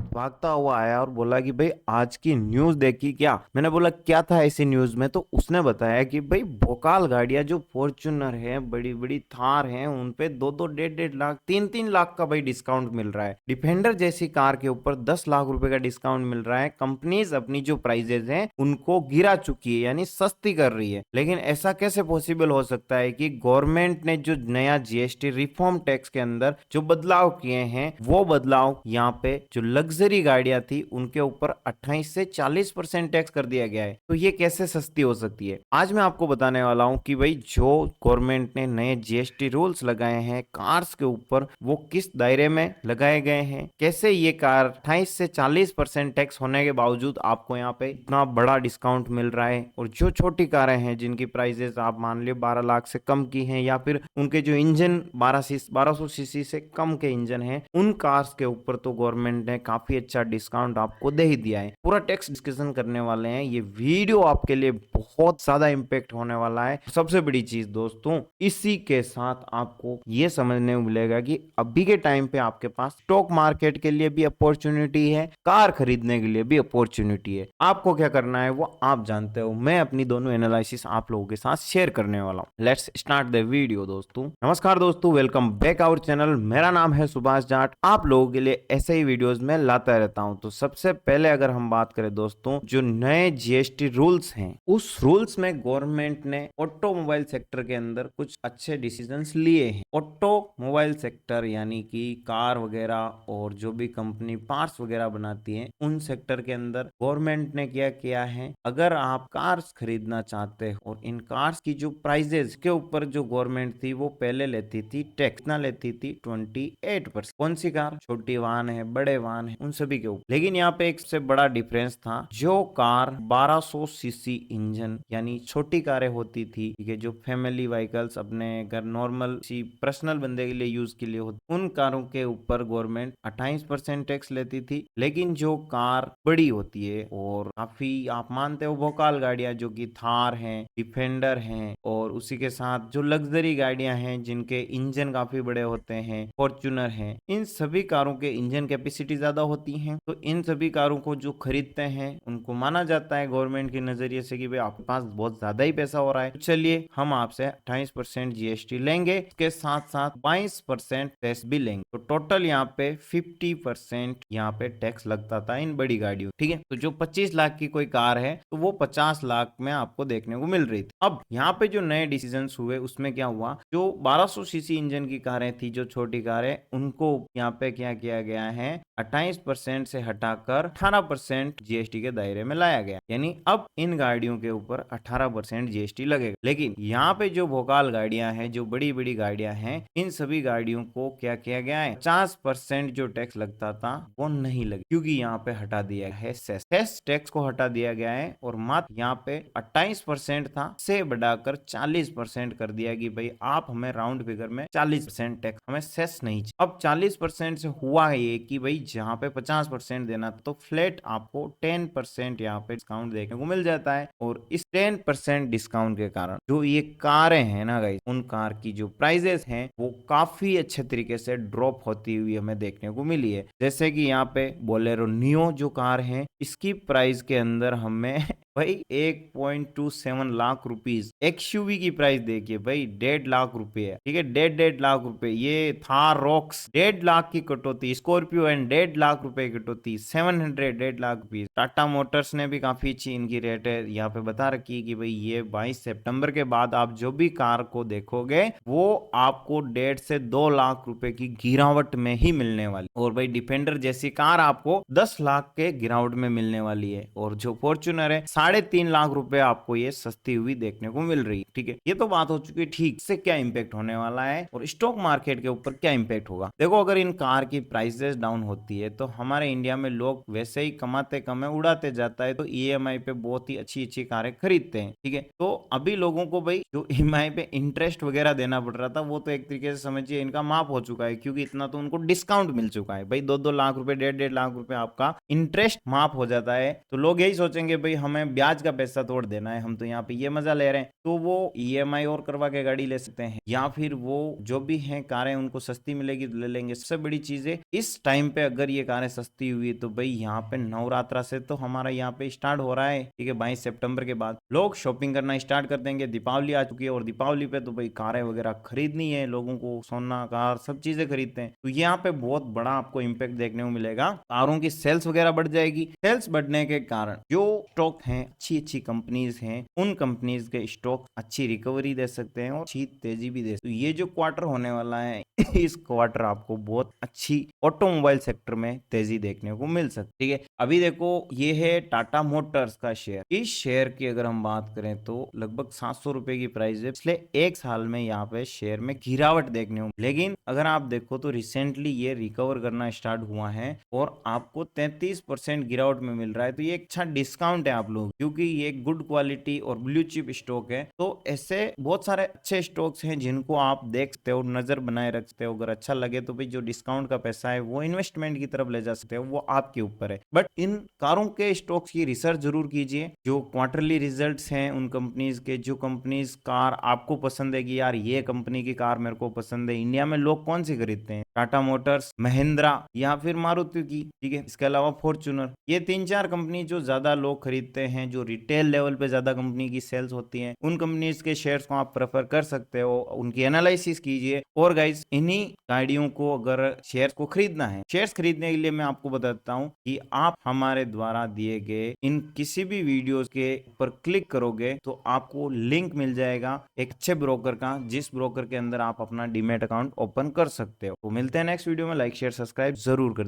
भागता हुआ आया और बोला कि भाई आज की न्यूज देखी क्या। मैंने बोला क्या था ऐसी न्यूज में, तो उसने बताया कि भाई भोकाल गाड़ियां जो फॉर्च्यूनर है, बड़ी बड़ी थार हैं, उन पे दो दो डेढ़ डेढ़ लाख 3-3 लाख का भाई डिस्काउंट मिल रहा है। डिफेंडर जैसी कार के ऊपर 10 लाख रुपए का डिस्काउंट मिल रहा है। कंपनीज अपनी जो प्राइजेस हैं उनको गिरा चुकी है, यानी सस्ती कर रही है। लेकिन ऐसा कैसे पॉसिबल हो सकता है कि गवर्नमेंट ने जो नया जीएसटी रिफॉर्म टैक्स के अंदर जो बदलाव किए हैं, वो बदलाव यहाँ पे जो लग्जरी गाड़ियां थी उनके ऊपर 28 से 40% टैक्स कर दिया गया है। तो ये कैसे सस्ती हो सकती है, आज मैं आपको बताने वाला हूं कि भाई जो गवर्नमेंट ने नए जीएसटी रूल्स लगाए हैं कार्स के ऊपर, वो किस दायरे में लगाए गए हैं, कैसे ये कार 28 से 40% टैक्स होने के बावजूद आपको यहाँ पे इतना बड़ा डिस्काउंट मिल रहा है। और जो छोटी कारें हैं जिनकी प्राइसेस आप मान लियो 12 लाख से कम की हैं, या फिर उनके जो इंजन 1200 सीसी से कम के इंजन हैं, उन कार्स के ऊपर तो गवर्नमेंट ने काफी अच्छा डिस्काउंट आपको दे ही दिया है। पूरा टैक्स डिस्कशन करने वाले हैं, ये वीडियो आपके लिए बहुत ज्यादा इंपैक्ट होने वाला है। सबसे बड़ी चीज दोस्तों, इसी के साथ आपको ये समझने को मिलेगा कि अभी के टाइम पे आपके पास स्टॉक मार्केट के लिए भी अपॉर्चुनिटी है, कार खरीदने के लिए भी अपॉर्चुनिटी है। आपको क्या करना है वो आप जानते हो। मैं अपनी दोनों एनालिसिस आप लोगों के साथ शेयर करने वाला हूं। लेट्स स्टार्ट द वीडियो दोस्तों। नमस्कार दोस्तों, वेलकम बैक आवर चैनल। मेरा नाम है सुभाष जाट। आप लोगों के लिए ऐसे ही वीडियोस में लाता रहता हूं। तो सबसे पहले अगर हम बात करें दोस्तों, जो नए जीएसटी रूल्स हैं, उस रूल्स में गवर्नमेंट ने ऑटोमोबाइल सेक्टर के अंदर कुछ अच्छे डिसीजंस लिए हैं। ऑटोमोबाइल सेक्टर यानी कि कार वगैरह और जो भी कंपनी पार्ट्स वगैरह बनाती है, उन सेक्टर के अंदर गवर्नमेंट ने क्या किया है, अगर आप कार्स खरीदना चाहते हो और इन कार्स की जो प्राइजेस के ऊपर जो गवर्नमेंट थी वो पहले लेती थी टैक्स, ना लेती थी 28%। कौन सी कार, छोटी वाहन है, बड़े वाहन है, उन सभी के ऊपर। लेकिन यहाँ पे एक सबसे बड़ा डिफरेंस था, जो कार 1200 सीसी इंजन यानी छोटी कारें होती थी, ठीक है, जो फैमिली व्हीकल्स अपने घर नॉर्मल सी पर्सनल बंदे के लिए यूज के लिए होती, उन कारों के ऊपर गवर्नमेंट 28% टैक्स लेती थी। लेकिन जो कार बड़ी होती है और काफी आप मानते हो भोकाल गाड़ियां, जो कि थार हैं, डिफेंडर हैं, और उसी के साथ जो लग्जरी गाड़ियां हैं जिनके इंजन काफी बड़े होते हैं, फॉर्च्यूनर हैं, इन सभी कारों के इंजन कैपेसिटी ज्यादा होती है। तो इन सभी कारों को जो खरीदते हैं उनको माना जाता है गवर्नमेंट के नजरिए से कि भाई आपके पास बहुत ज्यादा ही पैसा हो रहा है, तो चलिए हम आपसे 28% जीएसटी लेंगे, इसके साथ साथ 22% टैक्स भी लेंगे। तो टोटल यहाँ पे 50% यहाँ पे टैक्स लगता था इन बड़ी गाड़ियों, ठीक है। तो जो 25 लाख की कोई कार है तो वो 50 लाख में आपको देखने को मिल रही थी। अब यहाँ पे जो नए डिसीजन हुए उसमें क्या हुआ, जो 1200 सीसी इंजन की कारें थी, जो छोटी कारें, उनको यहाँ पे क्या किया गया है, 28% से हटाकर 18% जीएसटी के दायरे में लाया गया। यानी अब इन गाड़ियों के ऊपर 18% जीएसटी लगेगा। लेकिन यहाँ पे जो भोकाल गाड़ियां हैं, जो बड़ी बड़ी गाड़ियां हैं, इन सभी गाड़ियों को क्या किया गया है, 50% जो टैक्स लगता था वो नहीं लगे, क्योंकि यहाँ पे हटा दिया है सेस। सेस टैक्स को हटा दिया गया है और मात्र यहाँ पे 28% था से बढ़ाकर 40% कर दिया कि भाई आप हमें राउंड फिगर में 40% टैक्स, हमें सेस नहीं चाहिए। अब 40% से हुआ है ये कि भाई जहाँ पे 50% देना था, तो फ्लैट आपको 10% यहाँ पे डिस्काउंट देखने को मिल जाता है। और इस 10% डिस्काउंट के कारण जो ये कारें हैं ना गाइस, उन कार की जो प्राइजेस हैं वो काफी अच्छे तरीके से ड्रॉप होती हुई हमें देखने को मिली है। जैसे कि यहाँ पे बोलेरो नियो जो कार है, इसकी प्राइस के अंदर हमें भाई 1.27 लाख रुपीज, एक्सयूवी की प्राइस देखिए भाई 1.5 लाख रुपए है, ठीक है, 1.5 रुपए। ये थार रॉक्स 1.5 लाख की कटौती, स्कॉर्पियो एंड 1.5 लाख रुपए की कटौती, 700 1.5 लाख रुपीज। टाटा मोटर्स ने भी काफी अच्छी इनकी रेट है यहाँ पे बता रखी है कि भाई ये 22 सितंबर के बाद आप जो भी कार को देखोगे वो आपको 1.5 से 2 लाख रुपए की गिरावट में ही मिलने वाली। और भाई डिफेंडर जैसी कार आपको 10 लाख के गिरावट में मिलने वाली है। और जो फॉर्च्यूनर है 3.5 लाख रुपए आपको ये सस्ती हुई देखने को मिल रही है, ठीक है। ये तो बात हो चुकी है, ठीक। इससे क्या इंपैक्ट होने वाला है और स्टॉक मार्केट के ऊपर क्या इंपैक्ट होगा, देखो। अगर इन कार की प्राइसेस डाउन होती है तो हमारे इंडिया में लोग वैसे ही कमाते कम है, उड़ाते जाता है, तो ईएमआई पे बहुत ही अच्छी अच्छी कारें खरीदते हैं, ठीक है। तो अभी लोगों को भाई जो ईएमआई पे इंटरेस्ट वगैरह देना पड़ रहा था, वो तो एक तरीके से समझिए इनका माफ हो चुका है, क्योंकि इतना तो उनको डिस्काउंट मिल चुका है भाई। 2-2 लाख रुपए, 1.5-1.5 लाख रुपए आपका इंटरेस्ट माफ हो जाता है। तो लोग यही सोचेंगे भाई हमें हमें ब्याज का पैसा तोड़ देना है, हम तो यहाँ पे ये मजा ले रहे हैं, तो वो ईएमआई और करवा के गाड़ी ले सकते हैं, या फिर वो जो भी है कारें उनको सस्ती मिलेगी तो ले लेंगे। सबसे बड़ी चीज है इस टाइम पे अगर ये कारें सस्ती हुई तो भाई यहाँ पे नवरात्रा से तो हमारा यहाँ पे स्टार्ट हो रहा है, ठीक है, 22 सितंबर के बाद लोग शॉपिंग करना स्टार्ट कर देंगे। दीपावली आ चुकी है और दीपावली पे तो भाई कारें वगैरह खरीदनी है लोगों को, सोना कार सब चीजें खरीदते हैं, तो यहाँ पे बहुत बड़ा आपको इम्पैक्ट देखने को मिलेगा। कारों की सेल्स वगैरह बढ़ जाएगी। सेल्स बढ़ने के कारण जो स्टॉक हैं, अच्छी अच्छी कंपनीज हैं, उन कंपनीज के स्टॉक अच्छी रिकवरी दे सकते हैं और अच्छी तेजी भी दे सकते हैं। तो ये जो क्वार्टर होने वाला है इस क्वार्टर आपको बहुत अच्छी ऑटोमोबाइल सेक्टर में तेजी देखने को मिल सकती है। ठीक है, अभी देखो ये है टाटा मोटर्स का शेयर। इस शेयर की अगर हम बात करें तो लगभग 700 रुपए की प्राइस है। पिछले एक साल में यहाँ पे शेयर में गिरावट देखने को, लेकिन अगर आप देखो तो रिसेंटली ये रिकवर करना स्टार्ट हुआ है और आपको 33% गिरावट में मिल रहा है। तो ये एक अच्छा डिस्काउंट है आप लोग, क्योंकि ये गुड क्वालिटी और ब्लू चिप स्टॉक है। तो ऐसे बहुत सारे अच्छे स्टॉक्स हैं जिनको आप देख सकते हो, नजर बनाए रख सकते हो। अगर अच्छा लगे तो भाई जो डिस्काउंट का पैसा है वो इन्वेस्टमेंट की तरफ ले जा सकते हो, वो आपके ऊपर है। बट इन कारों के स्टॉक्स की रिसर्च जरूर कीजिए, जो क्वार्टरली रिजल्ट्स हैं उन कंपनीज के, जो कंपनीज कार आपको पसंद है कि यार ये कंपनी की कार मेरे को पसंद है। इंडिया में लोग कौन सी खरीदते हैं? टाटा मोटर्स, महिंद्रा या फिर मारुति की, ठीक है, इसके अलावा फॉर्च्यूनर, ये 3-4 कंपनी जो ज्यादा लोग खरीदते हैं, जो रिटेल लेवल पे ज्यादा कंपनी की सेल्स होती हैं, उन कंपनीज के शेयर्स को आप प्रेफर कर सकते हो, उनकी एनालिसिस कीजिए। और गाइस इन्हीं गाड़ियों को अगर शेयर्स को खरीदना है, शेयर्स खरीदने के लिए मैं आपको बताता हूँ कि आप हमारे द्वारा दिए गए इन किसी भी वीडियोस के ऊपर क्लिक करोगे तो आपको लिंक मिल जाएगा एक अच्छे ब्रोकर का, जिस ब्रोकर के अंदर आप अपना डीमैट अकाउंट ओपन कर सकते हो। तो मिलते हैं नेक्स्ट वीडियो में। लाइक शेयर सब्सक्राइब जरूर कर